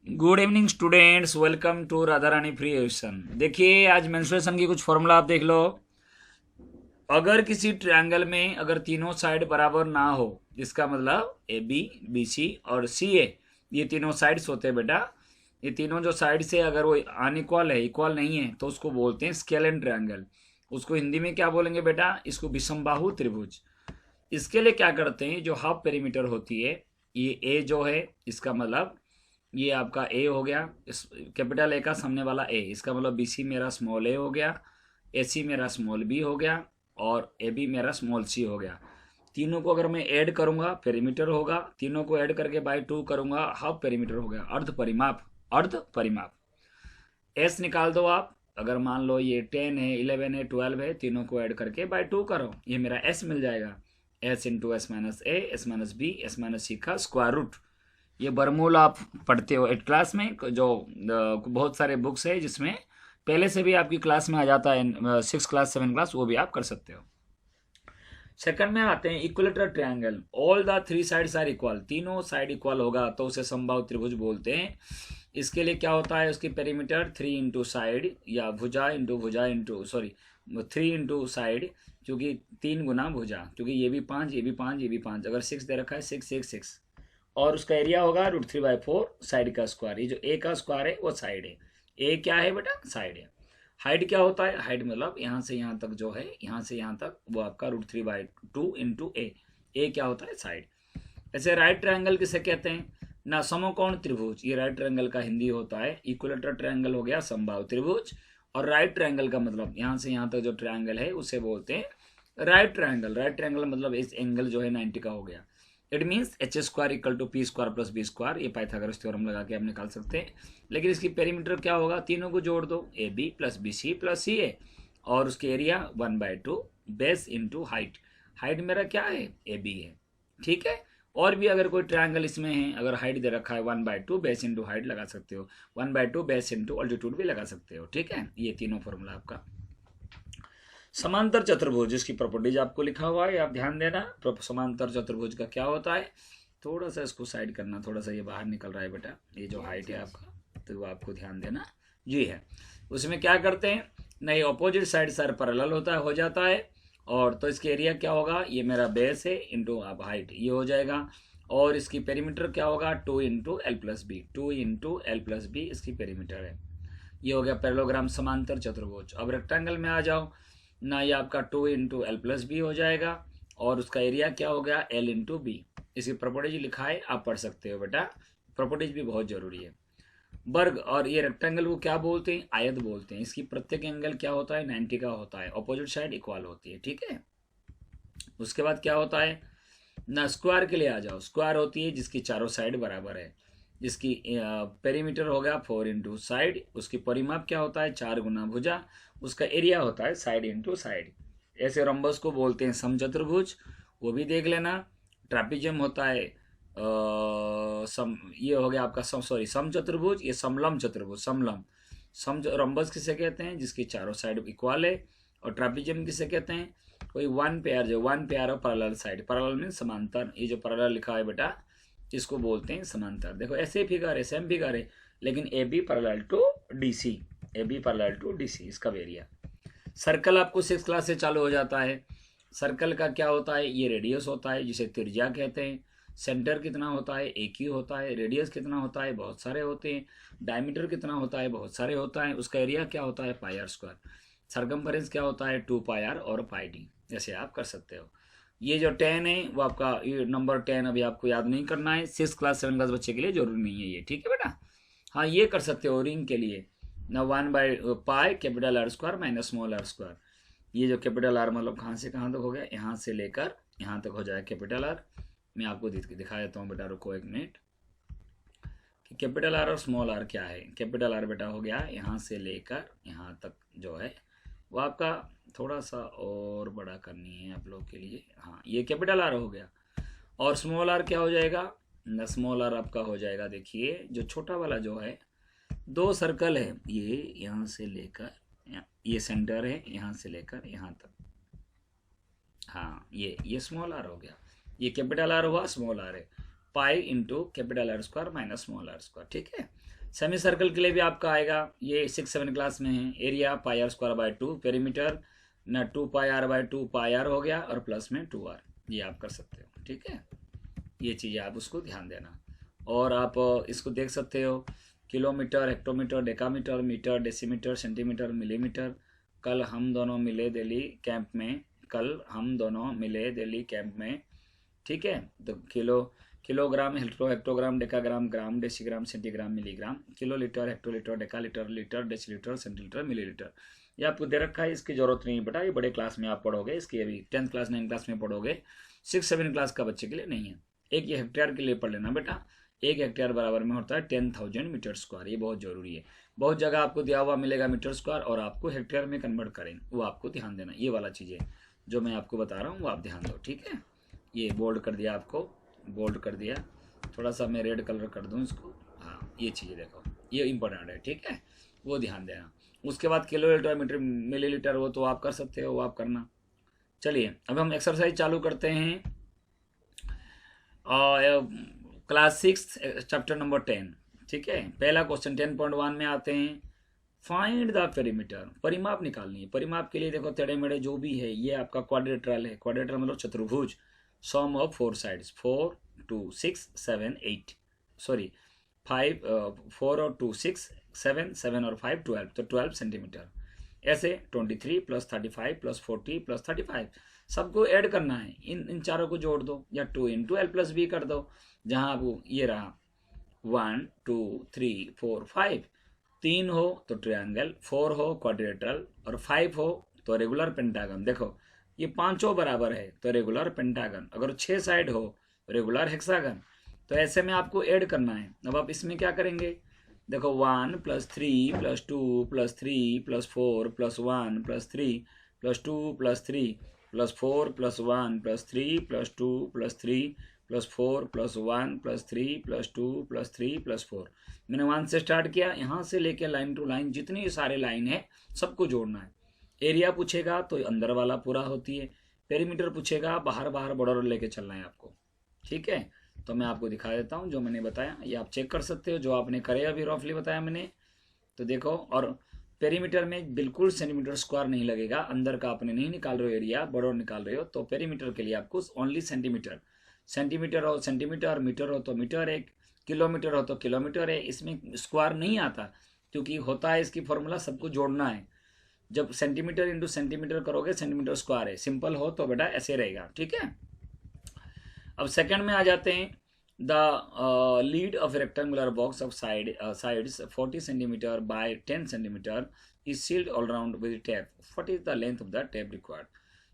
Good evening students, welcome to Radha Rani free education. देखिए आज menstruation की कुछ फॉर्मूला आप देख लो। अगर किसी ट्रायंगल में अगर तीनों साइड बराबर ना हो, इसका मतलब ए बी, बी सी और सी ए, ये तीनों साइड्स होते हैं बेटा। ये तीनों जो साइड से अगर वो अनइक्वल है, इक्वल नहीं है, तो उसको बोलते हैं स्केलन ट्रायंगल। उसको हिंदी में क्या बोलेंगे बेटा? इसको विषमबाहु त्रिभुज। इसके लिए क्या करते हैं, जो हाफ पेरीमीटर होती है, ये ए जो है, इसका मतलब ये आपका ए हो गया, इस कैपिटल ए का सामने वाला ए, इसका मतलब बी सी मेरा स्मॉल ए हो गया, ए सी मेरा स्मॉल बी हो गया और ए बी मेरा स्मॉल सी हो गया। तीनों को अगर मैं ऐड करूंगा पेरीमीटर होगा, तीनों को ऐड करके बाई 2 करूंगा हाफ पेरीमीटर हो गया, अर्ध परिमाप। अर्ध परिमाप एस निकाल दो आप। अगर मान लो ये 10 है, 11 है, 12 है, तीनों को ऐड करके बाई 2 करो, ये मेरा एस मिल जाएगा। S into S minus A, S minus B, S minus C का स्क्वायर रूट। ये बर्मूल आप पढ़ते हो 8 क्लास में, जो बहुत सारे बुक्स है जिसमें पहले से भी आपकी क्लास में आ जाता है, 6 क्लास 7 क्लास, वो भी आप कर सकते हो। सेकंड में आते हैं equilateral triangle. All the 3 sides are equal, तीनों साइड इक्वल होगा तो उसे समबाहु त्रिभुज बोलते हैं। इसके लिए क्या होता है, उसकी पेरीमीटर 3 इंटू साइड या भुजा इंटू सॉरी 3 इंटू साइड, क्योंकि 3 गुना भुजा, क्योंकि ये भी 5, ये भी 5, ये भी 5, अगर 6 दे रखा है 6 6 6, और उसका एरिया होगा √3/4 साइड का स्क्वायर। ये जो ए का स्क्वायर है वो साइड है। ए क्या है बेटा? साइड है। हाइट क्या होता है? हाइट मतलब यहाँ से यहाँ तक जो है, यहाँ से यहाँ तक, वो आपका √3/2 इंटू ए। ए क्या होता है? साइड। ऐसे राइट ट्रायंगल किसे कहते हैं ना? समकोण त्रिभुज, ये राइट ट्रायंगल का हिंदी होता है। इक्विलेटरल ट्रायंगल हो गया समबाहु त्रिभुज, और राइट ट्रायंगल का मतलब यहाँ से यहाँ तक जो ट्रायंगल है उसे बोलते हैं राइट ट्रायंगल। राइट ट्रायंगल मतलब इस एंगल जो है 90 का हो गया। It means H square equal to P square plus B square. ये पाइथागोरस थ्योरम लगा के आप निकाल सकते हैं। लेकिन इसकी पेरीमीटर क्या होगा? तीनों को जोड़ दो, A B plus B C plus C A, और उसके area 1/2 base into height. Height मेरा क्या है? ए बी है। ठीक है। और भी अगर कोई ट्रायंगल इसमें है, अगर हाइट दे रखा है 1/2 बेस इंटू हाइट लगा सकते हो, 1/2 बेस इंटू ऑल्टीट्यूड भी लगा सकते हो। ठीक है, ये तीनों फॉर्मूला आपका। समांतर चतुर्भुज, जिसकी प्रॉपर्टीज आपको लिखा हुआ है, आप ध्यान देना। समांतर चतुर्भुज का क्या होता है? थोड़ा सा इसको साइड करना, थोड़ा सा ये बाहर निकल रहा है बेटा, ये जो हाइट है आपका, तो वो आपको ध्यान देना। जी है। उसमें क्या करते हैं, नहीं ऑपोजिट साइड सर पैरेलल होता है, हो जाता है, और तो इसके एरिया क्या होगा? ये मेरा बेस है इंटू आप हाइट, ये हो जाएगा। और इसकी पेरीमीटर क्या होगा? 2 into L plus B, 2 into L plus B इसकी पेरीमीटर है। ये हो गया पैरेललोग्राम समांतर चतुर्भुज। अब रेक्टेंगल में आ जाओ ना, ये आपका 2 इंटू एल प्लस बी हो जाएगा, और उसका एरिया क्या हो गया? L into B. इसकी प्रॉपर्टीज लिखा है, आप पढ़ सकते हो बेटा, प्रॉपर्टीज भी बहुत जरूरी है। वर्ग, और ये रेक्टेंगल को क्या बोलते हैं? आयत बोलते हैं। इसकी प्रत्येक एंगल क्या होता है? 90 का होता है, अपोजिट साइड इक्वल होती है। ठीक है। उसके बाद क्या होता है ना, स्क्वायर के लिए आ जाओ। स्क्वायर होती है जिसकी चारों साइड बराबर है, जिसकी पेरीमीटर हो गया 4 इंटू साइड, उसकी परिमाप क्या होता है? 4 गुना भुजा, उसका एरिया होता है साइड इंटू साइड। ऐसे रंबस को बोलते हैं समचतुर्भुज, वो भी देख लेना। ट्रापिजियम होता है ये हो गया आपका सॉरी समचतुर्भुज, ये समलम चतुर्भुज। समलम सम रंबस किसे कहते हैं? जिसकी चारों साइड इक्वल है। और ट्रापिजियम किसे कहते हैं? कोई वन पेयर, जो one pair of parallel side, parallel mean समांतर। ये जो पैरेलल लिखा है बेटा, इसको बोलते हैं समांतर। देखो ऐसे फिगर है, सेम फिगर है, लेकिन A B parallel to D C, A B parallel to D C, इसका एरिया। सर्कल आपको 6 क्लास से चालू हो जाता है। सर्कल का क्या होता है? ये रेडियस होता है, जिसे त्रिज्या कहते हैं। सेंटर कितना होता है? एक ही होता है। रेडियस कितना होता है? बहुत सारे होते हैं। डायमीटर कितना होता है? बहुत सारे होता है। उसका एरिया क्या होता है? पाई आर स्क्वायर। सरकमफेरेंस क्या होता है? 2 पाई आर और पाई डी। ऐसे आप कर सकते हो। ये जो 10 है वो आपका, ये नंबर 10 अभी आपको याद नहीं करना है, 6 क्लास 7 क्लास बच्चे के लिए जरूरी नहीं है ये। ठीक है बेटा। हाँ, ये कर सकते हो रिंग के लिए ना, 1/पाई capital R square minus small R square. ये जो कैपिटल आर मतलब कहाँ से कहाँ तक हो गया? यहाँ से लेकर यहाँ तक हो जाए कैपिटल आर। मैं आपको दिखा देता हूँ बेटा, रुको एक मिनट, कि कैपिटल आर और स्मॉल आर क्या है। कैपिटल आर बेटा हो गया यहाँ से लेकर यहाँ तक जो है, वो आपका थोड़ा सा और बड़ा करनी है आप लोग के लिए। हाँ, ये कैपिटल आर हो गया। और स्मॉल आर क्या हो जाएगा? न स्मॉल आर आपका हो जाएगा, देखिए जो छोटा वाला जो है, 2 सर्कल है, ये यहाँ से लेकर ये सेंटर है, यहाँ से लेकर यहाँ तक। हाँ, ये स्मॉल आर हो गया। ये कैपिटल आर हुआ, स्मॉल आर है। Pi into capital R square minus small R square. ठीक है। सेमी सर्कल के लिए भी आपका आएगा, ये 6-7 क्लास में है, area pi R square by 2, perimeter ना 2 pi R by 2 pi R हो गया और प्लस में 2r, ये आप कर सकते हो। ठीक है, ये चीज़ें आप उसको ध्यान देना। और आप इसको देख सकते हो, kilometre, hectometre, decametre, metre, decimetre, centimetre, millimetre. कल हम दोनों मिले दिल्ली कैंप में, ठीक है। तो kilogram, hectogram, decagram, gram, decigram, centigram, milligram, kilolitre, hectolitre, decalitre, litre, decilitre, centilitre, millilitre. ये आपको दे रखा है, इसकी जरूरत नहीं बेटा, ये बड़े क्लास में आप पढ़ोगे, इसकी अभी 10th क्लास 9th क्लास में पढ़ोगे, 6-7 क्लास का बच्चे के लिए नहीं है। एक ये हेक्टेयर के लिए पढ़ लेना बेटा, 1 हेक्टेयर बराबर में होता है 10,000 मीटर स्क्वायर, ये बहुत जरूरी है। बहुत जगह आपको दिया हुआ मिलेगा मीटर स्क्वायर और आपको हेक्टेयर में कन्वर्ट करें, वो आपको ध्यान देना। ये वाला चीज़ें जो मैं आपको बता रहा हूँ वो आप ध्यान दो। ठीक है, ये बोल्ड कर दिया, आपको बोल्ड कर दिया, थोड़ा सा मैं रेड कलर कर दूँ इसको। हाँ, ये चीज़ें देखो, ये इंपॉर्टेंट है। ठीक है, वो ध्यान देना। उसके बाद किलोलीटर, मीटर, मिलीलीटर, वो तो आप कर सकते हो, वो आप करना। चलिए अब हम एक्सरसाइज चालू करते हैं। Class 6 chapter number 10। ठीक है, पहला क्वेश्चन 10.1 में आते हैं। फाइंड द पेरीमीटर, परिमाप निकालनी है। परिमाप के लिए देखो, टेढ़े मेढ़े जो भी है, ये आपका क्वाड्रेट्रल है। क्वाड्रेट्रल मतलब चतुर्भुज, सम ऑफ 4 साइड्स, 4, 2, 6, 7, 8, सॉरी 5, 4 और 2, 6, 7, 7 और 5, 12, तो 12 सेंटीमीटर। ऐसे 23 + 35 + 40 + 35 सबको ऐड करना है, इन चारों को जोड़ दो, या 2 × l + b कर दो। जहाँ वो ये रहा 1, 2, 3, 4, 5, 3 हो तो ट्रायंगल, 4 हो क्वाड्रिलेटरल और 5 हो तो रेगुलर पेंटागन। देखो ये पांचों बराबर है तो रेगुलर पेंटागन, अगर 6 साइड हो रेगुलर हेक्सागन। तो ऐसे में आपको ऐड करना है। अब आप इसमें क्या करेंगे, देखो 1 + 3 + 2 + 3 + 4 + 1 + 3 + 2 + 3 + 4 + 1 + 3 + 2 + 3 + 4 + 1 + 3 + 2 + 3 + 4। मैंने 1 से स्टार्ट किया, यहाँ से लेके लाइन टू लाइन जितनी सारे लाइन है सबको जोड़ना है। एरिया पूछेगा तो अंदर वाला पूरा होती है, पेरीमीटर पूछेगा बाहर बाहर बॉर्डर लेके चलना है आपको। ठीक है, तो मैं आपको दिखा देता हूँ जो मैंने बताया, ये आप चेक कर सकते हो, जो आपने करे अभी रफली बताया मैंने। तो देखो, और पेरीमीटर में बिल्कुल सेंटीमीटर स्क्वायर नहीं लगेगा, अंदर का आपने नहीं निकाल रहे हो एरिया, बॉर्डर निकाल रहे हो, तो पेरीमीटर के लिए आपको ओनली सेंटीमीटर, सेंटीमीटर हो सेंटीमीटर, मीटर हो तो मीटर है, किलोमीटर हो तो किलोमीटर है। इसमें स्क्वायर नहीं आता, क्योंकि होता है इसकी फॉर्मूला सबको जोड़ना है। जब सेंटीमीटर इंटू सेंटीमीटर करोगे सेंटीमीटर स्क्वायर है, सिंपल हो तो बेटा ऐसे रहेगा। ठीक है, अब सेकंड में आ जाते हैं। The lid of rectangular box of sides 40 centimetre by 10 centimetre is sealed all round with tape. What is the length of the tape required.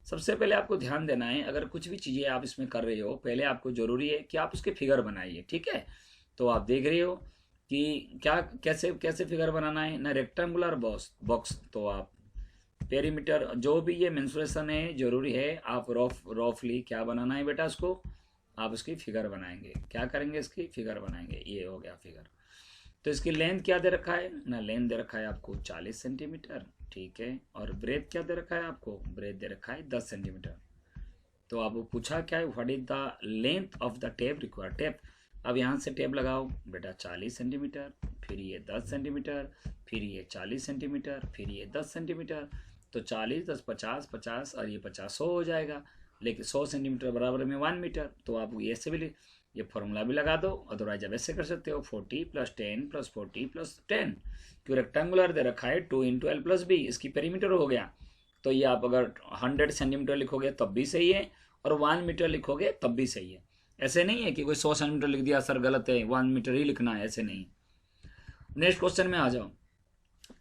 सबसे पहले आपको ध्यान देना है, अगर कुछ भी चीज़ें आप इसमें कर रहे हो, पहले आपको जरूरी है कि आप उसके फिगर बनाइए। ठीक है, तो आप देख रहे हो कि क्या कैसे कैसे फिगर बनाना है ना, रेक्टेंगुलर बॉक्स तो आप पेरीमीटर जो भी ये मेंसुरेशन है जरूरी है, आप रफली क्या बनाना है बेटा, इसको आप इसकी फिगर बनाएंगे। क्या करेंगे, इसकी फिगर बनाएंगे। ये हो गया फिगर। तो इसकी लेंथ क्या दे रखा है ना, लेंथ दे रखा है आपको 40 सेंटीमीटर। ठीक है, और ब्रेथ क्या दे रखा है आपको, ब्रेथ दे रखा है 10 सेंटीमीटर। तो आपको पूछा क्या है, what is the length of the tape required. Tape, अब यहाँ से टेप लगाओ बेटा 40 सेंटीमीटर, फिर ये 10 सेंटीमीटर, फिर ये 40 सेंटीमीटर, फिर ये 10 सेंटीमीटर। तो 40, 10, 50, 50 और ये 50, 100 हो जाएगा। लेकिन 100 सेंटीमीटर बराबर में 1 मीटर। तो आप ऐसे भी ये फॉर्मूला भी लगा दो, अदरवाइज आप ऐसे कर सकते हो 40 + 10 + 40 + 10। क्यों रेक्टेंगुलर दे रखा है 2 × l + b, इसकी पेरीमीटर हो गया। तो ये आप अगर 100 सेंटीमीटर लिखोगे तब भी सही है, और 1 मीटर लिखोगे तब भी सही है। ऐसे नहीं है कि कोई 100 सेंटीमीटर लिख दिया सर गलत है, 1 मीटर ही लिखना है, ऐसे नहीं। नेक्स्ट क्वेश्चन में आ जाओ।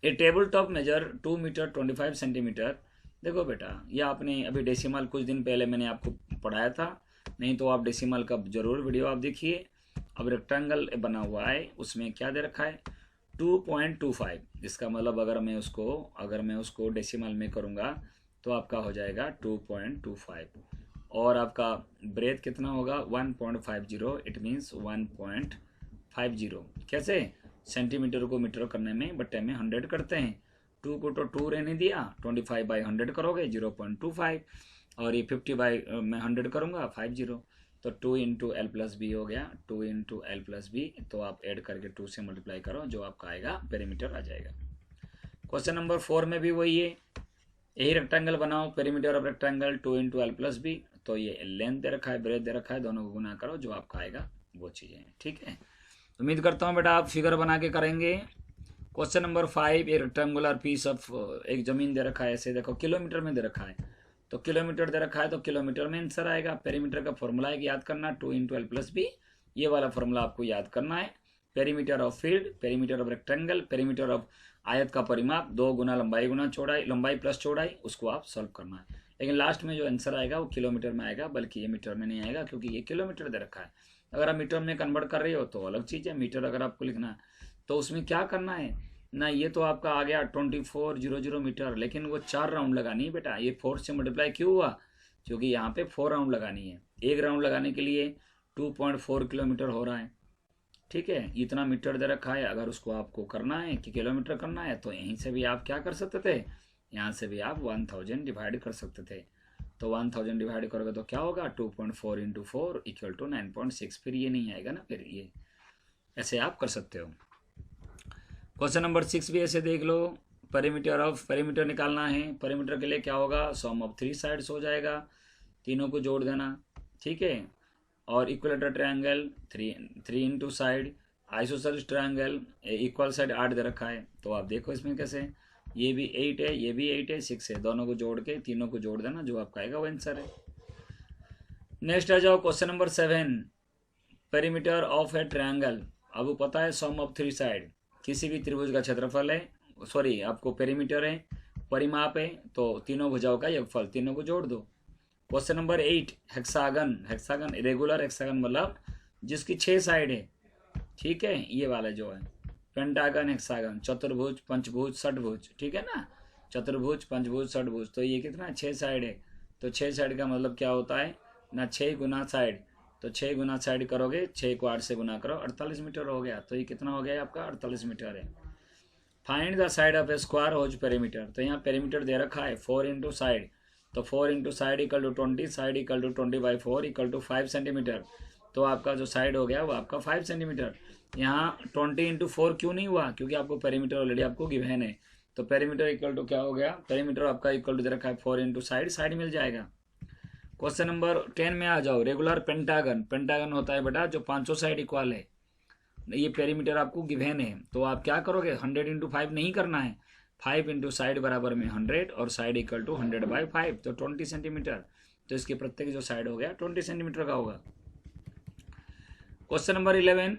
A table top measure 2 metre 25 centimetre. देखो बेटा, ये आपने अभी डेसिमल कुछ दिन पहले मैंने आपको पढ़ाया था, नहीं तो आप डेसिमल का जरूर वीडियो आप देखिए। अब रेक्टेंगल बना हुआ है, उसमें क्या दे रखा है 2.25। इसका मतलब अगर मैं उसको डेसिमल में करूँगा तो आपका हो जाएगा 2.25, और आपका ब्रेथ कितना होगा 1.50, इट मीन्स 1.50। कैसे, सेंटीमीटर को मीटर करने में बट्टे में 100 करते हैं। 2 को तो 2 रहने दिया, 25/100 करोगे 0.25, और ये 50 मैं 100 करूँगा 50। तो 2 इंटू एल प्लस बी हो गया, 2 इंटू एल प्लस बी, तो आप ऐड करके 2 से मल्टीप्लाई करो, जो आपका आएगा पेरीमीटर आ जाएगा। क्वेश्चन नंबर 4 में भी वही है, यही रेक्टेंगल बनाओ, perimeter of rectangle 2 into L plus B, तो ये लेंथ दे रखा है, ब्रेथ दे रखा है, दोनों को गुना करो, जो आपका आएगा वो चीज़ें। ठीक है, उम्मीद करता हूँ बेटा आप फिगर बना के करेंगे। क्वेश्चन नंबर 5, एक रेक्टेंगुलर पीस ऑफ, एक जमीन दे रखा है, ऐसे देखो किलोमीटर में दे रखा है, तो किलोमीटर दे रखा है तो किलोमीटर में आंसर आएगा। पेरीमीटर का फॉर्मूला है याद करना, 2 इंटू एल प्लस बी, ये वाला फॉर्मूला आपको याद करना है। Perimeter of field, perimeter of rectangle, perimeter of आयत का परिमाप 2 गुना लंबाई गुना चौड़ाई, लंबाई प्लस चौड़ाई, उसको आप सॉल्व करना है। लेकिन लास्ट में जो आंसर आएगा वो किलोमीटर में आएगा, बल्कि ये मीटर में नहीं आएगा, क्योंकि ये किलोमीटर दे रखा है। अगर आप मीटर में कन्वर्ट कर रहे हो तो अलग चीज़ है, मीटर अगर आपको लिखना है तो उसमें क्या करना है ना, ये तो आपका आ गया 2400 मीटर, लेकिन वो 4 राउंड लगानी है बेटा। ये 4 से मल्टीप्लाई क्यों हुआ, क्योंकि यहाँ पे 4 राउंड लगानी है, एक राउंड लगाने के लिए 2.4 किलोमीटर हो रहा है। ठीक है, इतना मीटर दे रखा है, अगर उसको आपको करना है कि किलोमीटर करना है, तो यहीं से भी आप क्या कर सकते थे, यहाँ से भी आप 1000 डिवाइड कर सकते थे। तो 1000 डिवाइड करोगे तो क्या होगा, 2.4 इंटू 4 इक्वल टू 9.6, फिर ये नहीं आएगा ना, फिर ये ऐसे आप कर सकते हो। क्वेश्चन नंबर 6 भी ऐसे देख लो, पेरीमीटर निकालना है। पेरीमीटर के लिए क्या होगा, सम ऑफ 3 साइड्स हो जाएगा, तीनों को जोड़ देना। ठीक है, और equilateral triangle 3 into side, isosceles triangle equal side 8 दे रखा है, तो आप देखो इसमें कैसे, ये भी 8 है, ये भी 8 है, 6 है, दोनों को जोड़ के तीनों को जोड़ देना, जो आपका आएगा वो आंसर है। नेक्स्ट आ जाओ question number 7, perimeter of a triangle. अब पता है सम ऑफ 3 साइड, किसी भी त्रिभुज का क्षेत्रफल है, सॉरी आपको पेरीमीटर है, परिमाप है, तो तीनों भुजाओं का योगफल, तीनों को जोड़ दो। Question number 8, hexagon. Hexagon regular hexagon मतलब जिसकी 6 साइड है। ठीक है, ये वाला जो है पेंटागन, हेक्सागन, चतुर्भुज, पंचभुज, षटभुज। ठीक है ना, चतुर्भुज, पंचभुज, षटभुज, तो ये कितना 6 साइड है। तो 6 साइड का मतलब क्या होता है ना, 6 गुना साइड, तो 6 गुना साइड करोगे, 6 को 8 से गुना करो, 48 मीटर हो गया। तो ये कितना हो गया आपका, 48 मीटर है। Find the side of a square whose perimeter. तो यहाँ पेरीमीटर दे रखा है 4 इंटू साइड, तो 4 into side equal to 20, side equal to 20/4 equal to 5 centimetre. तो आपका जो साइड हो गया वो आपका 5 सेंटीमीटर। यहाँ 20 इंटू 4 क्यों नहीं हुआ, क्योंकि आपको पेरीमीटर ऑलरेडी आपको गिवन है। तो पेरीमीटर इक्वल टू क्या हो गया, पेरीमीटर आपका इक्वल टू दे रखा है 4 इंटू साइड, साइड मिल जाएगा। क्वेश्चन नंबर 10 में आ जाओ, रेगुलर पेंटागन। पेंटागन होता है बेटा जो 5 साइड इक्वल है, ये पेरीमीटर आपको गिवन है, तो आप क्या करोगे, 100 इंटू 5 नहीं करना है, 5 इंटू साइड बराबर में 100 और साइड इक्वल टू 100/5, तो 20 सेंटीमीटर। तो इसके प्रत्येक जो साइड हो गया 20 सेंटीमीटर का होगा। Question number 11,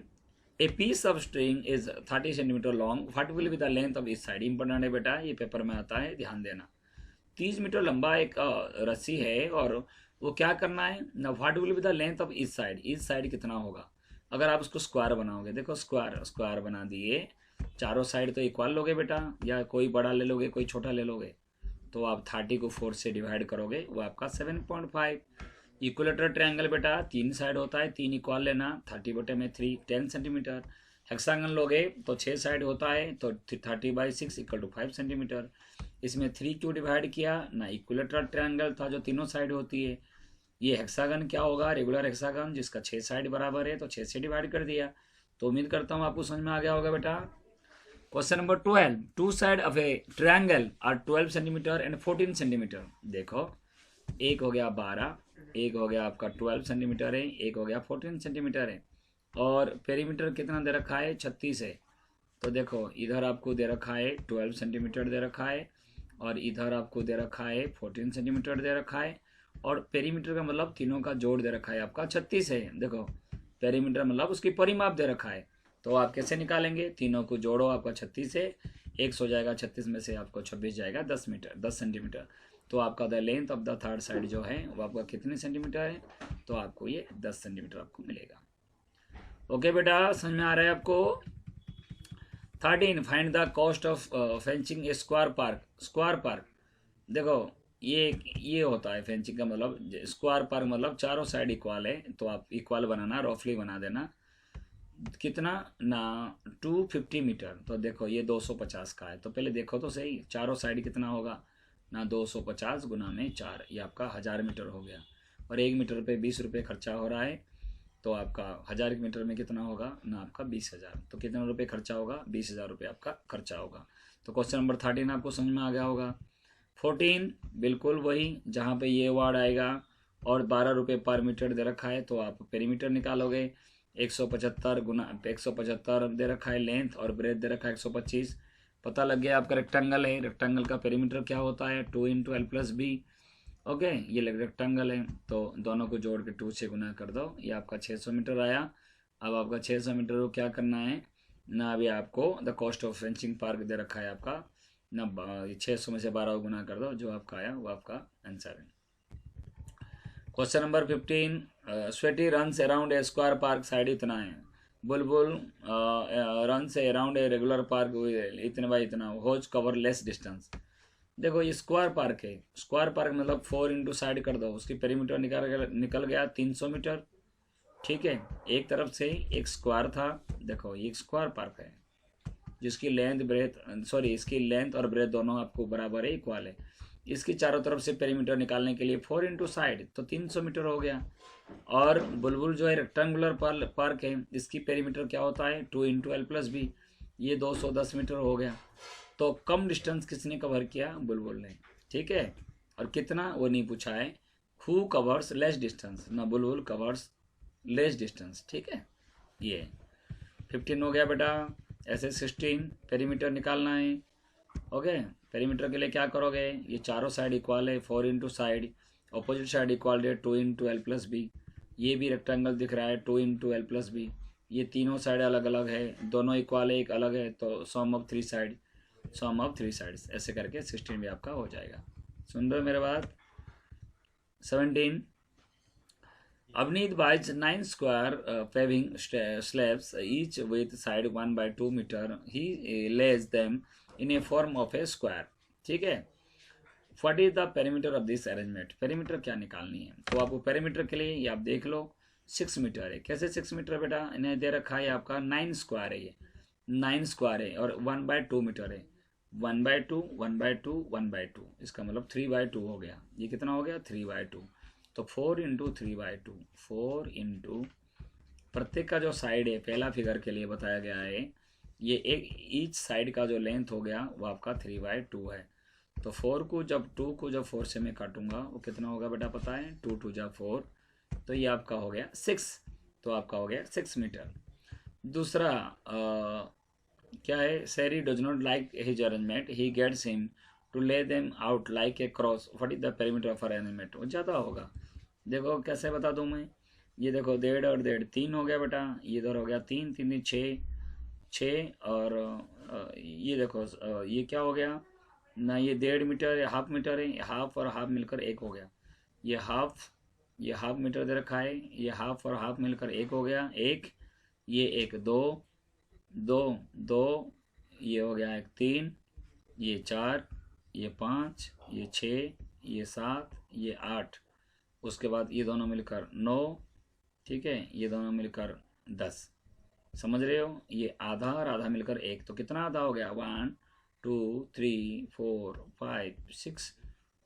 a piece of string is 30 centimetre long, what will be the length of इस साइड। इंपॉर्टेंट है बेटा, ये पेपर में आता है, ध्यान देना। 30 मीटर लंबा एक रस्सी है, और वो क्या करना है ना, what will be the length of इस साइड, इस साइड कितना होगा। अगर आप उसको स्क्वायर बनाओगे, देखो स्क्वायर बना दिए, चारों साइड तो इक्वल लोगे बेटा, या कोई बड़ा ले लोगे कोई छोटा ले लोगे, तो आप 30 को 4 से डिवाइड करोगे, वो आपका 7.5। इक्विलेटरल ट्रायंगल बेटा 3 साइड होता है, 3 इक्वल लेना, 30/3 10 सेंटीमीटर। हेक्सागन लोगे तो 6 साइड होता है, तो 30/6 इक्वल टू 5 सेंटीमीटर। इसमें 3 क्यों डिवाइड किया ना, इक्विलेटरल ट्रायंगल था जो तीनों साइड होती है। ये हेक्सागन क्या होगा, रेगुलर हेक्सागन जिसका 6 साइड बराबर है, तो 6 से डिवाइड कर दिया। तो उम्मीद करता हूँ आपको समझ में आ गया होगा बेटा। Question number 12, 2 side of a triangle are 12 centimetre and 14 centimetre. देखो एक हो गया 12, एक हो गया आपका 12 सेंटीमीटर है, एक हो गया 14 सेंटीमीटर है, और पेरीमीटर कितना दे रखा है 36 है। तो देखो इधर आपको दे रखा है 12 सेंटीमीटर दे रखा है, और इधर आपको दे रखा है 14 सेंटीमीटर दे रखा है, और पेरीमीटर का मतलब तीनों का जोड़ दे रखा है आपका 36 है। देखो पेरीमीटर मतलब उसकी परिमाप दे रखा है, तो आप कैसे निकालेंगे, तीनों को जोड़ो, आपका 36 है, 1 हो जाएगा, 36 में से आपको 26 जाएगा, 10 सेंटीमीटर। तो आपका the length of the third side जो है वो आपका कितने सेंटीमीटर है, तो आपको ये 10 सेंटीमीटर आपको मिलेगा। ओके बेटा, समझ में आ रहा है आपको। 13, find the cost of fencing A square park. Square park देखो ये होता है फेंसिंग का मतलब, स्क्वायर पार्क मतलब चारों साइड इक्वल है, तो आप इक्वल बनाना, रफली बना देना। कितना ना 250 मीटर, तो देखो ये 250 का है, तो पहले देखो तो सही चारों साइड कितना होगा ना, 250 गुना में 4, ये आपका 1000 मीटर हो गया। और 1 मीटर पे 20 रुपये खर्चा हो रहा है, तो आपका 1000 मीटर में कितना होगा ना, आपका 20,000। तो कितने रुपये खर्चा होगा, 20,000 रुपये आपका खर्चा होगा। तो क्वेश्चन नंबर 13 आपको समझ में आ गया होगा। 14 बिल्कुल वही, जहाँ पे ये वर्ड आएगा और 12 रुपये पर मीटर दे रखा है, तो आप पेरीमीटर निकालोगे। 175 गुना 175 दे रखा है लेंथ, और ब्रेथ दे रखा है 125। पता लग गया आपका रेक्टेंगल है, रेक्टेंगल का पेरीमीटर क्या होता है, 2 × L+B। ओके, ये रेक्टेंगल है, तो दोनों को जोड़ के 2 से गुना कर दो, ये आपका 600 मीटर आया। अब आपका 600 मीटर को क्या करना है ना, अभी आपको the cost of fencing park दे रखा है आपका ना, 600 में से 12 को गुना कर दो, जो आपका आया वो आपका आंसर है। Question number 15, sweaty runs around a square park side इतना है। बुलबुल runs around a regular park इतने बाई इतना, होज कवर लेस डिस्टेंस। देखो ये स्क्वायर पार्क है, स्क्वायर पार्क मतलब 4 × साइड कर दो, उसकी पेरीमीटर निकल गया 300 मीटर। ठीक है, एक तरफ से एक स्क्वायर था, देखो ये एक स्क्वायर पार्क है जिसकी इसकी लेंथ और ब्रेथ दोनों आपको बराबर है, इक्वल है। इसकी चारों तरफ से पेरीमीटर निकालने के लिए 4 × साइड, तो 300 मीटर हो गया। और बुलबुल जो है रेक्टेंगुलर पार्क है, इसकी पेरीमीटर क्या होता है, 2 × L+B, ये 210 मीटर हो गया। तो कम डिस्टेंस किसने कवर किया, बुलबुल ने। ठीक है, और कितना वो नहीं पूछा है। हु कवर्स लेस डिस्टेंस ना, बुलबुल कवर्स लेस डिस्टेंस। ठीक है, ये 15 हो गया बेटा। ऐसे 16 पेरीमीटर निकालना है। ओके, पेरीमीटर के लिए क्या करोगे, ये चारों साइड इक्वल है, 4 × साइड, ऑपोजिट साइड इक्वल है 2 × L+B। ये भी रेक्टेंगल दिख रहा है 2 × L+B। ये तीनों साइड अलग अलग है, दोनों इक्वल है, एक अलग है, तो sum of 3 side, sum of 3 sides, ऐसे करके 16 भी आपका हो जाएगा। सुन रहे हो मेरे बात। 17, Avneet buys 9 square paving slabs, each with side 1/2 meter. He lays them in a form of a square. ठीक है, What is the perimeter of this arrangement? Perimeter क्या निकालनी है, तो आपको पेरीमीटर के लिए ये आप देख लो 6 मीटर है। कैसे 6 मीटर बेटा, इन्हें दे रखा है आपका 9 स्क्वायर है, ये 9 स्क्वायर है और 1/2 मीटर है। 1/2 1/2 1/2, इसका मतलब 3/2 हो गया। ये कितना हो गया, 3/2। तो 4 × 3/2, 4 × प्रत्येक का जो साइड है, पहला फिगर के लिए बताया गया है, ये एक ईच साइड का जो लेंथ हो गया वो आपका 3/2 है। तो 2 को जब 4 से मैं काटूंगा वो कितना होगा बेटा, पता है, 2 × 2 = 4, तो ये आपका हो गया 6, तो आपका हो गया 6 मीटर। दूसरा क्या है, Sari does not like his arrangement, he gets him to lay them out like a cross. What is the perimeter of arrangement, वो ज़्यादा होगा। देखो कैसे बता दूं मैं, ये देखो 1.5 और 1.5 3 हो गया बेटा, ये इधर हो गया 3 3 6 और ये देखो ये क्या हो गया ना, ये 1.5 मीटर है, हाफ मीटर है, हाफ और हाफ मिलकर 1 हो गया। ये हाफ मीटर दे रखा है, ये हाफ और हाफ मिलकर 1 हो गया, 1, ये 1 2 2 2, ये हो गया 1 3, ये 4, ये 5, ये 6, ये 7, ये 8, उसके बाद ये दोनों मिलकर 9। ठीक है, ये दोनों मिलकर 10। समझ रहे हो, ये आधा और आधा मिलकर 1, तो कितना आधा हो गया, 1 2 3 4 5 6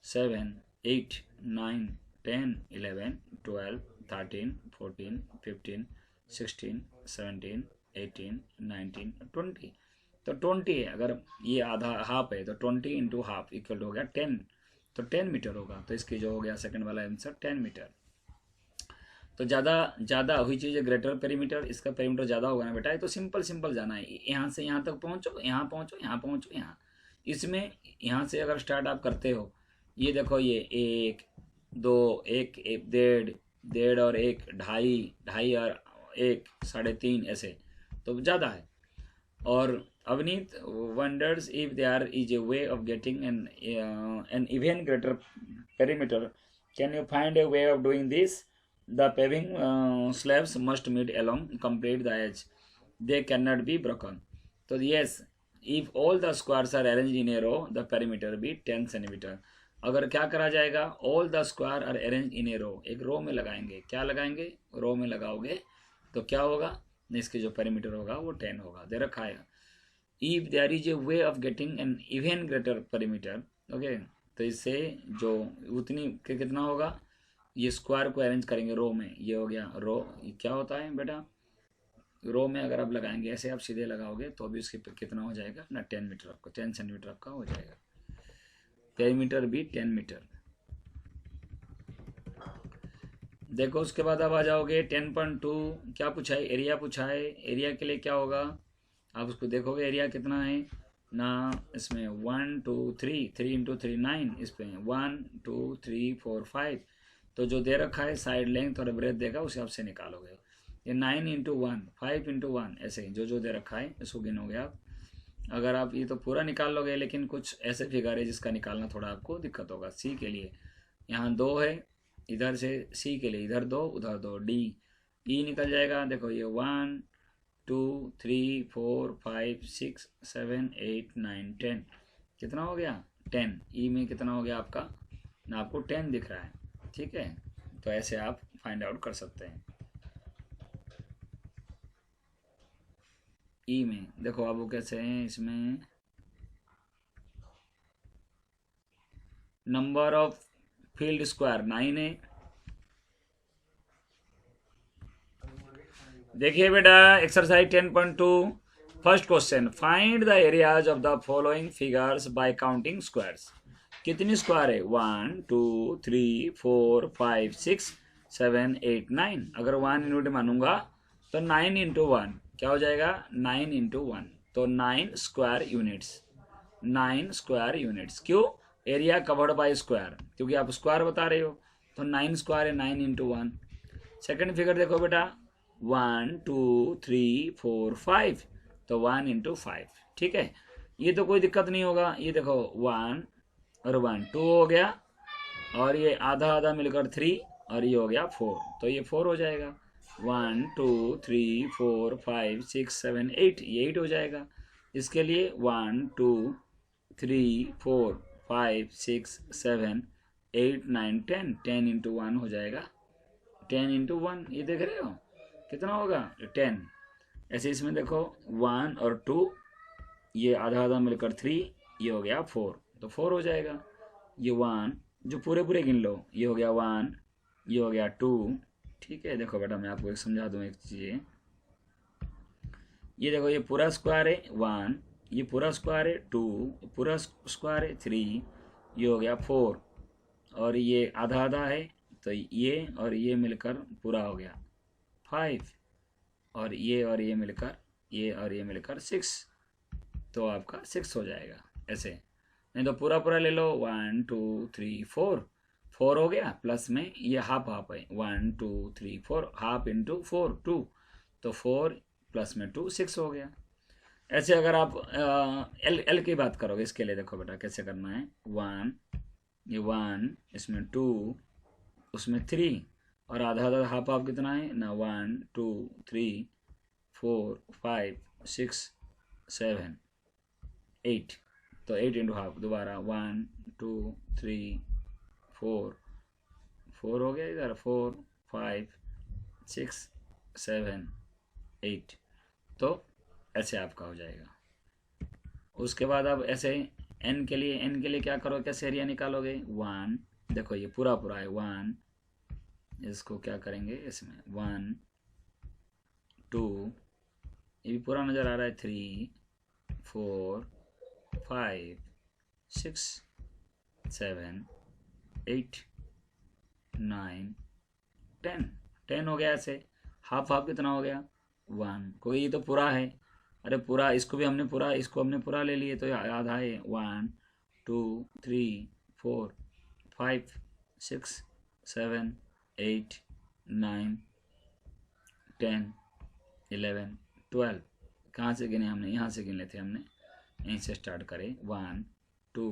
7 8 9 10 11 12 13 14 15 16 17 18 19 20। तो 20 है, अगर ये आधा हाफ है तो 20 × हाफ इक्वल हो गया 10, तो 10 मीटर होगा। तो इसकी जो हो गया सेकंड वाला आंसर 10 मीटर। तो ज़्यादा हुई चीज़ है ग्रेटर पेरीमीटर, इसका पेरीमीटर ज़्यादा होगा ना बेटा। ये तो सिंपल जाना है, यहाँ से यहाँ तक पहुँचो, यहाँ पहुँचो, यहाँ पहुँचो, यहाँ। इसमें यहाँ से अगर स्टार्ट आप करते हो, ये देखो ये 1 2 1 1.5 और 1 2.5 और 1 3.5 ऐसे, तो ज़्यादा है। और Avneet wonders if there is a way of getting an even greater perimeter. Can you find a way of doing this? The paving slabs must meet along complete the edge. They cannot be broken. So yes, if all the squares are arranged in a row, the perimeter be 10 centimeter. अगर क्या करा जाएगा, all the square are arranged in a row, एक रो में लगाएंगे। क्या लगाएंगे, रो में लगाओगे तो क्या होगा, इसके जो पेरीमीटर होगा वो 10 होगा, दे रखा है। If there is a way of getting an even greater perimeter, okay, तो इससे जो उतनी कितना होगा ये स्क्वायर को अरेंज करेंगे रो में, ये हो गया रो। ये क्या होता है बेटा, रो में अगर आप लगाएंगे ऐसे, आप सीधे लगाओगे तो भी उसके कितना हो जाएगा ना, 10 मीटर आपको, 10 सेंटीमीटर आपका हो जाएगा। पेरीमीटर भी 10 मीटर। देखो उसके बाद आप आ जाओगे 10.2, क्या पूछा है, एरिया पूछा है। एरिया के लिए क्या होगा, आप उसको देखोगे एरिया कितना है ना, इसमें 1 2 3, 3 इंटू 3 9, इस पे 1 2 3 4 5, तो जो दे रखा है साइड लेंथ और ब्रेथ देगा उसे आपसे निकालोगे। ये 9 इंटू 1, 5 इंटू 1, ऐसे ही जो जो दे रखा है इसको गिनोगे आप। अगर आप ये तो पूरा निकाल लोगे, लेकिन कुछ ऐसे फिगर है जिसका निकालना थोड़ा आपको दिक्कत होगा। सी के लिए यहाँ 2 है, इधर से सी के लिए इधर 2 उधर 2, डी ई निकल जाएगा। देखो ये 1 2 3 4 5 6 7 8 9 10, कितना हो गया 10। ई में कितना हो गया आपका ना, आपको 10 दिख रहा है, ठीक है। तो ऐसे आप फाइंड आउट कर सकते हैं। ई में देखो आप वो कैसे हैं, इसमें नंबर ऑफ फील्ड स्क्वायर 9 है। देखिए बेटा exercise 10.2, first question, find the areas of the following figures bye counting squares. कितनी स्क्वायर है, 1 2 3 4 5 6 7 8 9। अगर 1 यूनिट मानूंगा तो 9 इंटू 1 क्या हो जाएगा, 9 इंटू 1, तो 9 स्क्वायर यूनिट्स, 9 स्क्वायर यूनिट्स। क्यों, एरिया कवर्ड बाय स्क्वायर, क्योंकि आप स्क्वायर बता रहे हो, तो 9 स्क्वायर है 9 इंटू 1। सेकेंड फिगर देखो बेटा 1 2 3 4 5, तो 1 इंटू 5, ठीक है। ये तो कोई दिक्कत नहीं होगा। ये देखो 1 और 1 2 हो गया, और ये आधा आधा मिलकर 3, और ये हो गया 4, तो ये 4 हो जाएगा। 1 2 3 4 5 6 7 8, ये 8 हो जाएगा। इसके लिए 1 2 3 4 5 6 7 8 9 10, 10 इंटू 1 हो जाएगा, 10 इंटू 1, ये देख रहे हो कितना होगा 10। ऐसे इसमें देखो 1 और 2, ये आधा आधा मिलकर 3, ये हो गया 4, तो 4 हो जाएगा। ये 1 जो पूरे पूरे गिन लो, ये हो गया 1, ये हो गया 2, ठीक है। देखो बेटा मैं आपको एक समझा दूँ एक चीज़, ये देखो ये पूरा स्क्वायर है 1, ये पूरा स्क्वायर है 2, पूरा स्क्वायर है 3, ये हो गया 4, और ये आधा आधा है, तो ये और ये मिलकर पूरा हो गया 5, और ये मिलकर, ये और ये मिलकर 6, तो आपका 6 हो जाएगा। ऐसे नहीं तो पूरा पूरा ले लो, 1 2 3 4, 4 हो गया, प्लस में ये हाफ हाफ है, 1 2 3 4, हाफ इंटू 4 2, तो 4 प्लस में 2 6 हो गया। ऐसे अगर आप एल की बात करोगे, इसके लिए देखो बेटा कैसे करना है, 1 ये 1, इसमें 2, उसमें 3, और आधा आधा हाफ हाफ कितना है ना, 1 2 3 4 5 6 7 8, तो 8 इंटू हाफ, दोबारा 1 2 3 4 4 हो गया इधर, 4 5 6 7 8, तो ऐसे आपका हो जाएगा। उसके बाद अब ऐसे एन के लिए क्या करोगे, कैसे एरिया निकालोगे, 1 देखो ये पूरा पूरा है 1, इसको क्या करेंगे, इसमें 1 2, ये भी पूरा नज़र आ रहा है, 3 4 5 6 7 8 9 10, 10 हो गया। ऐसे हाफ हाफ कितना हो गया 1, कोई ये तो पूरा है, अरे पूरा इसको हमने पूरा ले लिए, तो आधा है 1 2 3 4 5 6 7 8 9 10 11 12, कहाँ से गिने हमने, यहाँ से गिन लेते हमने, यहीं से स्टार्ट करें, 1 2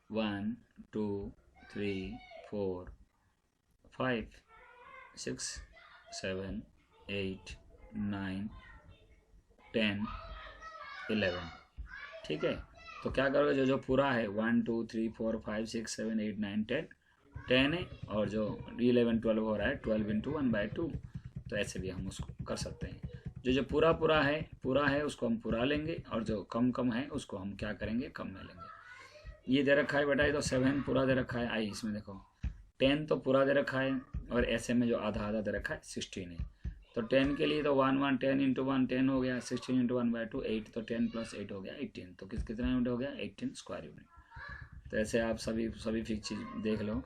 1 2 3 4 5 6 7 8 9 10 11, ठीक है। तो क्या करोगे, जो जो पूरा है 1 2 3 4 5 6 7 8 9 10, 10 है, और जो 11 12 हो रहा है 12 इंटू 1/2, तो ऐसे भी हम उसको कर सकते हैं। जो जो पूरा है उसको हम पूरा लेंगे, और जो कम कम है उसको हम क्या करेंगे, कम में लेंगे। ये दे रखा है बेटा, ये तो 7 पूरा दे रखा है, आई इसमें देखो 10 तो पूरा दे रखा है और ऐसे में जो आधा आधा दे रखा है 16 है। तो 10 के लिए तो 1 10 इंटू 1 10 हो गया, 16 इंटू 1/2 8, तो 10 प्लस 8 हो गया 18। तो कितना यूनिट हो गया 18 स्क्वायर यूनिट। तो ऐसे आप सभी फिक्स चीज़ देख लो,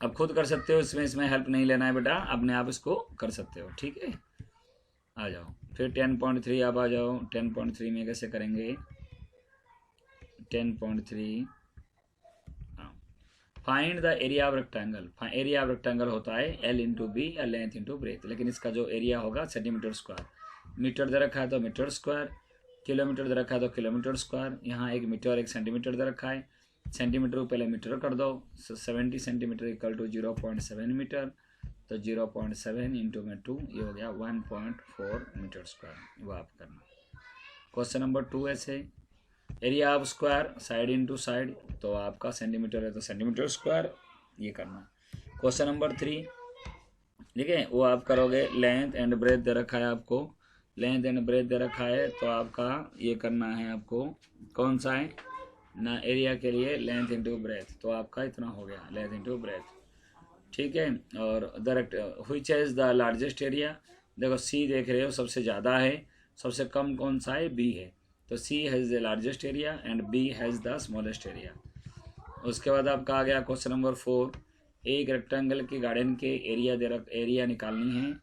अब खुद कर सकते हो, इसमें हेल्प नहीं लेना है बेटा, अपने आप इसको कर सकते हो। ठीक है, आ जाओ फिर 10.3 आप आ जाओ। 10.3 में कैसे करेंगे? 10.3 find the area of rectangle. Area of rectangle होता है L इंटू बी या लेंथ इंटू ब्रेथ, लेकिन इसका जो एरिया होगा सेंटीमीटर स्क्वायर। मीटर दे रखा है तो मीटर स्क्वायर, किलोमीटर दे रखा है तो किलोमीटर स्क्वायर। यहाँ एक मीटर एक सेंटीमीटर दे रखा है, सेंटीमीटर को पहले मीटर कर दो। 70 सेंटीमीटर इक्वल टू 0.7 मीटर, तो 0.7 इंटू में 2, ये हो गया 1.4 मीटर स्क्वायर। वो आप करना। क्वेश्चन नंबर 2 ऐसे, area of square side into side, तो आपका सेंटीमीटर है तो सेंटीमीटर स्क्वायर, ये करना। क्वेश्चन नंबर 3, ठीक है, वो आप करोगे लेंथ एंड ब्रेथ दे रखा है आपको, लेंथ एंड ब्रेथ दे रखा है तो आपका ये करना है आपको, कौन सा है ना, एरिया के लिए लेंथ इंटू ब्रेथ, तो आपका इतना हो गया लेंथ इंटू ब्रेथ। ठीक है, और direct which is the largest area, देखो सी देख रहे हो सबसे ज़्यादा है, सबसे कम कौन सा है? बी है, तो C has the largest area and B has the smallest area. उसके बाद आपका आ गया क्वेश्चन नंबर 4, एक रेक्टेंगल के गार्डन के एरिया निकालनी है,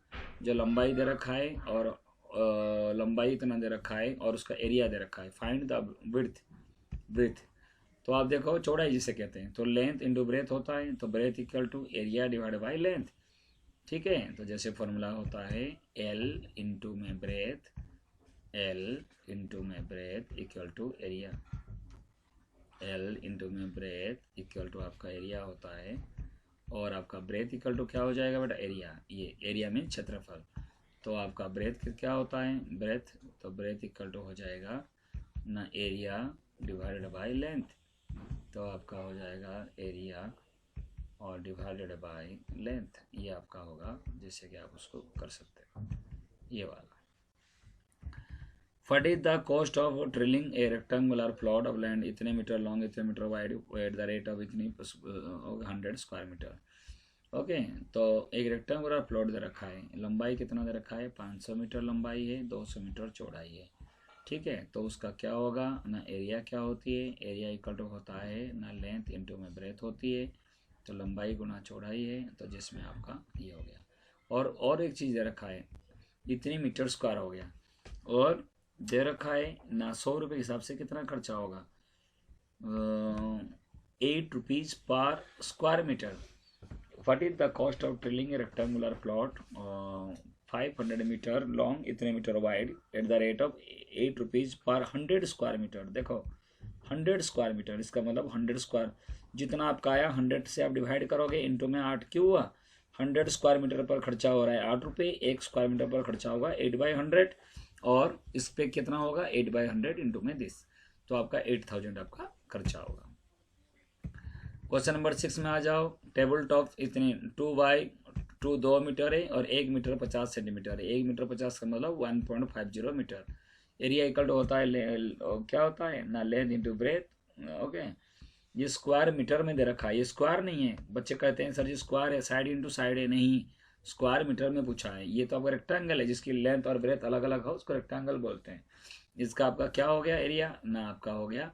जो लंबाई दे रखा है और लंबाई इतना दे रखा है और उसका एरिया दे रखा है। फाइंड द ब्रेथ, तो आप देखो चौड़ाई जिसे कहते हैं, तो लेंथ इंटू ब्रेथ होता है, तो breadth equal to area divide by length. ठीक है, तो जैसे फॉर्मूला होता है L इंटू में ब्रेथ, L इंटू में breadth equal to area, L into में ब्रेथ इक्वल टू आपका एरिया होता है, और आपका ब्रेथ इक्वल टू क्या हो जाएगा बेटा? एरिया। ये एरिया मीन क्षेत्रफल, तो आपका ब्रेथ क्या होता है? ब्रेथ, तो ब्रेथ इक्वल टू हो जाएगा ना एरिया डिवाइडेड बाई लेंथ, तो आपका हो जाएगा एरिया और डिवाइडेड बाई लेंथ, ये आपका होगा, जिससे कि आप उसको कर सकते हो ये वाला। What is the cost of drilling a rectangular plot of land इतने मीटर लॉन्ग इतने metre wide at the rate of इतनी 100 स्क्वायर मीटर। ओके, तो एक रेक्टेंगुलर प्लॉट दे रखा है, लंबाई कितना दे रखा है? 500 मीटर लंबाई है, 200 मीटर चौड़ाई है। ठीक है, तो उसका क्या होगा ना, एरिया क्या होती है? एरिया इक्वल टू होता है ना लेंथ इंटू में ब्रेथ होती है, तो लंबाई गुना चौड़ाई है, तो जिसमें आपका ये हो गया। और एक चीज़ दे रखा है, इतनी मीटर स्क्वायर हो गया, और दे रखा है ना 100 रुपये के हिसाब से कितना खर्चा होगा? 8 rupees per square metre. What is the cost of drilling a rectangular plot 500 metre long इतने metre wide at the rate of 8 rupees per 100 square metre. देखो 100 स्क्वायर मीटर, इसका मतलब 100 स्क्वायर, जितना आपका आया 100 से आप डिवाइड करोगे, इंटू में 8 क्यों हुआ? 100 स्क्वायर मीटर पर खर्चा हो रहा है 8 रुपये, 1 स्क्वायर मीटर पर खर्चा होगा 8/100, और इस पे कितना होगा? 8/100 इंटू में दिस, तो आपका 8000 आपका खर्चा होगा। क्वेश्चन नंबर 6 में आ जाओ। टेबल टॉप इतने 2 2 मीटर है और 1 मीटर 50 सेंटीमीटर है, 1 मीटर 50 का मतलब 1.50 मीटर। एरिया इक्वल टू होता है क्या होता है ना, लेंथ इंटू ब्रेथ। ओके, ये स्क्वायर मीटर में दे रखा है, ये स्क्वायर नहीं है। बच्चे कहते हैं सर जी स्क्वायर है, साइड इंटू साइड है, नहीं, स्क्वायर मीटर में पूछा है। ये तो आपका रेक्टेंगल है जिसकी लेंथ और ब्रेथ अलग अलग हो, उसको रेक्टेंगल बोलते हैं। इसका आपका क्या हो गया एरिया ना, आपका हो गया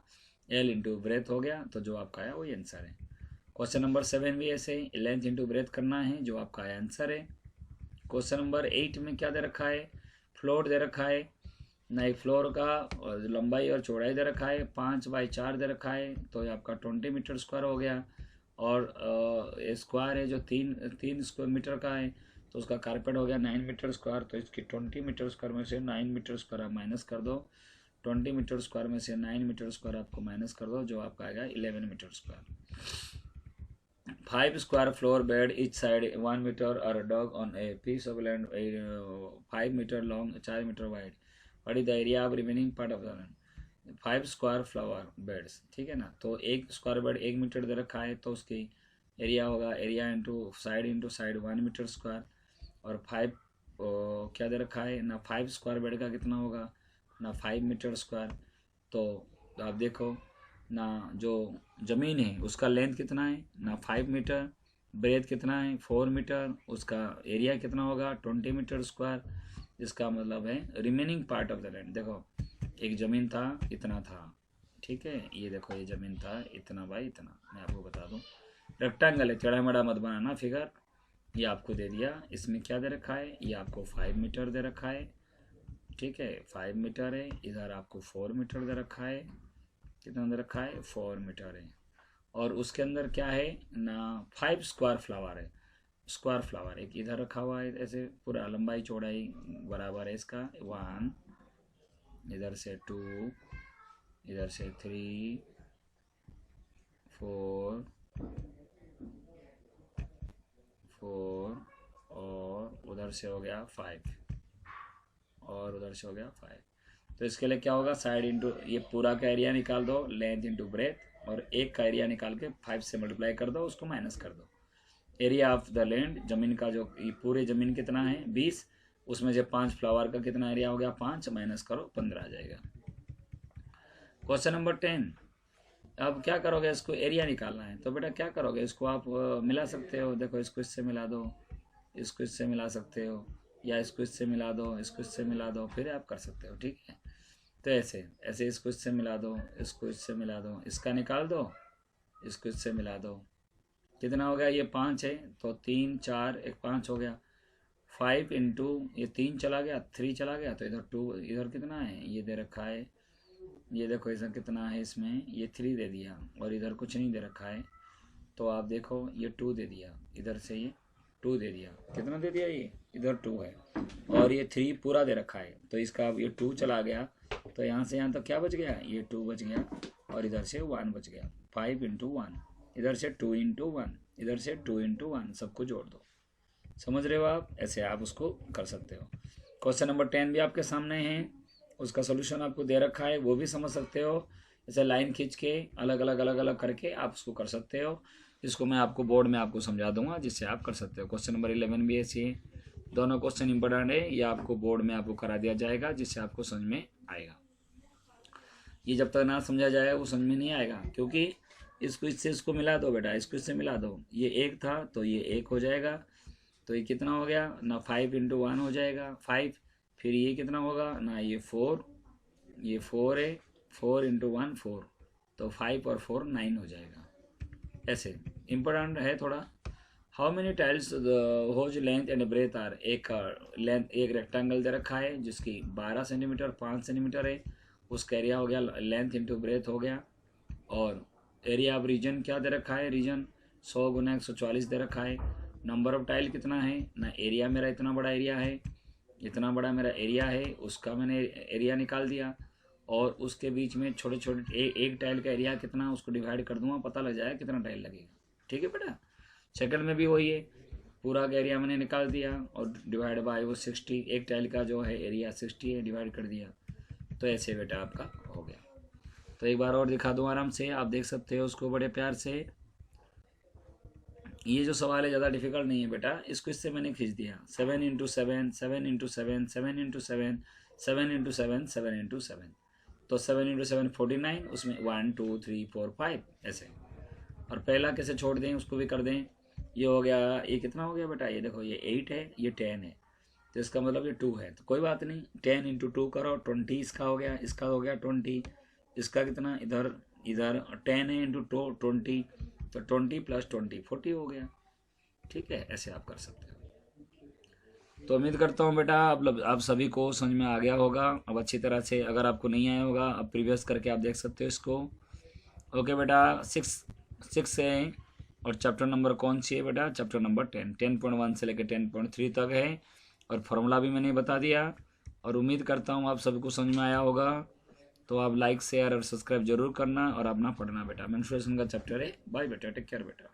L इंटू ब्रेथ हो गया, तो जो आपका आया वही आंसर है। क्वेश्चन नंबर 7 भी ऐसे ही, लेंथ इंटू ब्रेथ करना है, जो आपका आंसर है। क्वेश्चन नंबर 8 में क्या दे रखा है? फ्लोर दे रखा है ना, एक फ्लोर का लंबाई और चौड़ाई दे रखा है, 5/4 दे रखा है, तो ये आपका 20 मीटर स्क्वायर हो गया। और स्क्वायर है जो 3 स्क्वायर मीटर का है, तो उसका कारपेट हो गया 9 मीटर स्क्वायर, तो इसकी 20 मीटर स्क्वायर में से 9 मीटर स्क्वायर आप माइनस कर दो, 20 मीटर स्क्वायर में से 9 मीटर स्क्वायर आपको माइनस कर दो, जो आपका आएगा 11 metre square. 5 square flower bed each side 1 meter or a dog on a piece of land 5 meter long 4 meter wide. What is the area of remaining part of the land? 5 square flower beds, ठीक है ना, तो एक square bed 1 metre दे रखा है, तो उसकी area होगा area into side 1 metre square, और 5 क्या दे रखा है ना, 5 स्क्वायर बेड का कितना होगा ना 5 मीटर स्क्वायर। तो आप देखो ना जो ज़मीन है उसका लेंथ कितना है, ना 5 मीटर, ब्रेथ कितना है 4 मीटर, उसका एरिया कितना होगा 20 मीटर स्क्वायर। इसका मतलब है remaining part of the land. देखो एक ज़मीन था इतना था, ठीक है, ये देखो ये ज़मीन था इतना बाई इतना। मैं आपको बता दूं रेक्टेंगल है, टेढ़ा मेढ़ा मत बनाना फिगर। ये आपको दे दिया, इसमें क्या दे रखा है, ये आपको 5 मीटर दे रखा है, ठीक है 5 मीटर है। इधर आपको 4 मीटर दे रखा है, कितना दे रखा है 4 मीटर है। और उसके अंदर क्या है ना 5 स्क्वायर फ्लावर है, स्क्वायर फ्लावर एक इधर रखा हुआ है, ऐसे पूरा लंबाई चौड़ाई बराबर है इसका 1, इधर से 2, इधर से 3, 4 और उधर से हो गया 5 और उधर से हो गया 5। तो इसके लिए क्या होगा साइड इंटू ये पूरा का एरिया निकाल दो, लेंथ इंटू ब्रेथ, और एक का एरिया निकाल के 5 से मल्टीप्लाई कर दो, उसको माइनस कर दो। एरिया ऑफ द लैंड, जमीन का जो ये पूरे जमीन कितना है 20, उसमें से 5 फ्लावर का कितना एरिया हो गया 5, माइनस करो 15 आ जाएगा। Question number 10। अब क्या करोगे, इसको एरिया निकालना है। तो बेटा क्या करोगे, इसको आप मिला सकते हो, देखो इसको इससे मिला दो, इसको इससे मिला सकते हो, या इसको इससे मिला दो, इसको इससे मिला दो, फिर आप कर सकते हो, ठीक है। तो ऐसे ऐसे इसको इससे मिला दो, इसको इससे मिला दो, इसका निकाल दो, इसको इससे मिला दो, कितना हो गया ये 5 है, तो 3 4 1 5 हो गया। 5 इंटू ये 3 चला गया 3 चला गया, तो इधर 2, इधर कितना है ये दे रखा है, ये देखो इसका कितना है, इसमें ये 3 दे दिया और इधर कुछ नहीं दे रखा है, तो आप देखो ये 2 दे दिया, इधर से ये 2 दे दिया, कितना दे दिया ये इधर 2 है, और ये 3 पूरा दे रखा है, तो इसका अब ये 2 चला गया, तो यहाँ से यहाँ तक क्या बच गया, ये 2 बच गया, और इधर से 1 बच गया। 5 इंटू 1, इधर से 2 इंटू 1, इधर से 2 इंटू 1, सबको जोड़ दो। समझ रहे हो आप, ऐसे आप उसको कर सकते हो। क्वेश्चन नंबर 10 भी आपके सामने है, उसका सोल्यूशन आपको दे रखा है, वो भी समझ सकते हो। ऐसे लाइन खींच के अलग अलग करके आप उसको कर सकते हो। इसको मैं आपको बोर्ड में आपको समझा दूंगा, जिससे आप कर सकते हो। क्वेश्चन नंबर 11 भी ऐसे है, दोनों क्वेश्चन इंपॉर्टेंट है, ये आपको बोर्ड में आपको करा दिया जाएगा, जिससे आपको समझ में आएगा। ये जब तक ना समझा जाए वो समझ में नहीं आएगा, क्योंकि इसको इससे इसको मिला दो बेटा, इसको इससे मिला दो, ये 1 था तो ये 1 हो जाएगा, तो ये कितना हो गया ना 5 इंटू 1 हो जाएगा 5, फिर ये कितना होगा ना ये 4, ये 4 है, 4 इंटू 1 4, तो 5 और 4 9 हो जाएगा। ऐसे इम्पोर्टेंट है थोड़ा। How many tiles whose length and breadth are, एक लेंथ एक रेक्टेंगल दे रखा है जिसकी 12 सेंटीमीटर 5 सेंटीमीटर है, उसका एरिया हो गया लेंथ इंटू ब्रेथ हो गया, और एरिया ऑफ रीजन क्या दे रखा है, रीजन 100 गुना 144 दे रखा है। नंबर ऑफ टाइल कितना है ना, एरिया मेरा इतना बड़ा एरिया है, इतना बड़ा मेरा एरिया है, उसका मैंने एरिया निकाल दिया, और उसके बीच में छोटे छोटे एक टाइल का एरिया कितना, उसको डिवाइड कर दूंगा, पता लग जाएगा कितना टाइल लगेगा, ठीक है बेटा। सेकंड में भी वही है, पूरा का एरिया मैंने निकाल दिया और डिवाइड बाय वो 60, एक टाइल का जो है एरिया 60 है, डिवाइड कर दिया, तो ऐसे बेटा आपका हो गया। तो एक बार और दिखा दूँ आराम से, आप देख सकते हो उसको बड़े प्यार से। ये जो सवाल है ज़्यादा डिफिकल्ट नहीं है बेटा, इसको इससे मैंने खींच दिया 7 into 7 7 into 7 7 into 7 7 into 7 7 into 7, तो 7 इंटू 7 49, उसमें 1 2 3 4 5 ऐसे। और पहला कैसे छोड़ दें उसको भी कर दें। ये हो गया, ये कितना हो गया बेटा, ये देखो ये 8 है, ये 10 है, तो इसका मतलब ये 2 है, तो कोई बात नहीं 10 इंटू 2 करो 20, इसका हो गया, इसका हो गया 20, इसका कितना इधर इधर 10 है इंटू 20, तो 20 प्लस 20 40 हो गया, ठीक है। ऐसे आप कर सकते हो। तो उम्मीद करता हूँ बेटा आप सभी को समझ में आ गया होगा अब अच्छी तरह से। अगर आपको नहीं आया होगा अब प्रीवियस करके आप देख सकते हो इसको। ओके बेटा, 6 है, और चैप्टर नंबर कौन सी है बेटा, चैप्टर नंबर 10, 10.1 से लेकर 10.3 तक है, और फॉर्मूला भी मैंने बता दिया। और उम्मीद करता हूँ आप सभी को समझ में आया होगा। तो आप लाइक शेयर और सब्सक्राइब जरूर करना और अपना पढ़ना बेटा। मेंस्ट्रुएशन का चैप्टर है। बाय बेटा, टेक केयर बेटा।